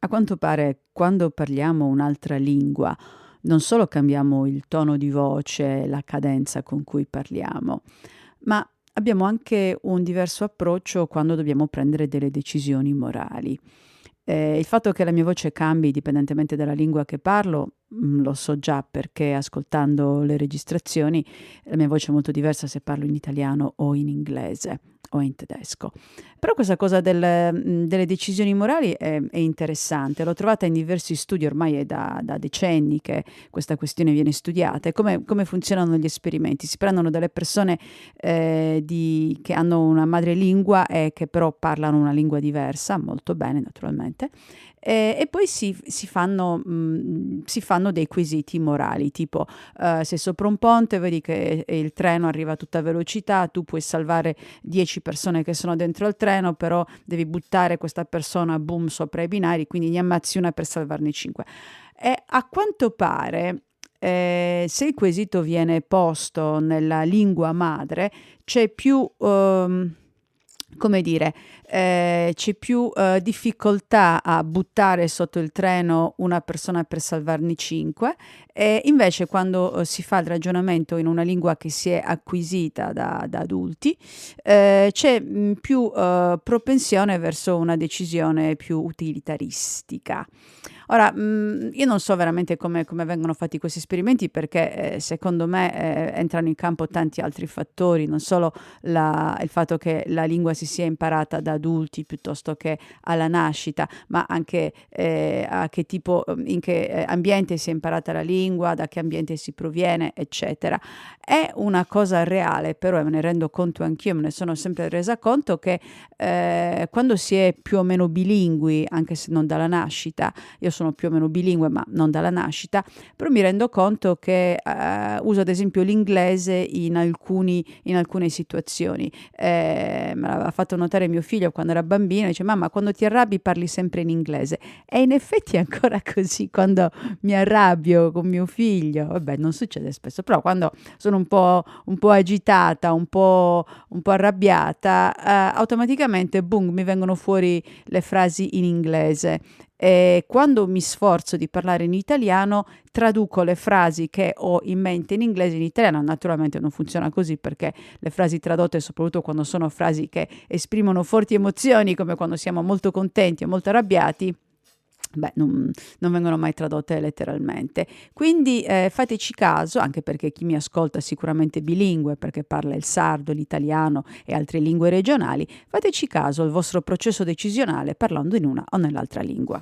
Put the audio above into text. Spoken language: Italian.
A quanto pare, quando parliamo un'altra lingua, non solo cambiamo il tono di voce, la cadenza con cui parliamo, ma abbiamo anche un diverso approccio quando dobbiamo prendere delle decisioni morali. Il fatto che la mia voce cambi dipendentemente dalla lingua che parlo, lo so già perché ascoltando le registrazioni la mia voce è molto diversa se parlo in italiano o in inglese o in tedesco. Però questa cosa delle decisioni morali è interessante, l'ho trovata in diversi studi, ormai è da decenni che questa questione viene studiata. E come funzionano gli esperimenti? Si prendono delle persone che hanno una madrelingua e che però parlano una lingua diversa, molto bene naturalmente, e poi si fanno dei quesiti morali, tipo sei sopra un ponte, vedi che il treno arriva a tutta velocità, tu puoi salvare 10 persone che sono dentro al treno, però devi buttare questa persona, boom, sopra i binari, quindi ne ammazzi una per salvarne 5. E a quanto pare, se il quesito viene posto nella lingua madre, c'è più, come dire, c'è più difficoltà a buttare sotto il treno una persona per salvarne 5, e invece quando si fa il ragionamento in una lingua che si è acquisita da adulti, c'è più propensione verso una decisione più utilitaristica. Ora, io non so veramente come vengono fatti questi esperimenti perché secondo me entrano in campo tanti altri fattori, non solo il fatto che la lingua si sia imparata da adulti piuttosto che alla nascita, ma anche a che tipo, in che ambiente si è imparata la lingua, da che ambiente si proviene, eccetera. È una cosa reale, però me ne rendo conto anch'io, me ne sono sempre resa conto che quando si è più o meno bilingui, anche se non dalla nascita, io sono più o meno bilingue, ma non dalla nascita, però mi rendo conto che uso ad esempio l'inglese in alcune situazioni. Me l'aveva fatto notare mio figlio quando era bambino, dice: mamma, quando ti arrabbi parli sempre in inglese. E in effetti è ancora così quando mi arrabbio con mio figlio. Vabbè, non succede spesso, però quando sono un po' agitata, un po' arrabbiata, automaticamente, boom, mi vengono fuori le frasi in inglese. E quando mi sforzo di parlare in italiano, traduco le frasi che ho in mente in inglese in italiano. Naturalmente non funziona così perché le frasi tradotte, soprattutto quando sono frasi che esprimono forti emozioni, come quando siamo molto contenti o molto arrabbiati, beh, non vengono mai tradotte letteralmente. Quindi fateci caso, anche perché chi mi ascolta è sicuramente bilingue, perché parla il sardo, l'italiano e altre lingue regionali, fateci caso al vostro processo decisionale parlando in una o nell'altra lingua.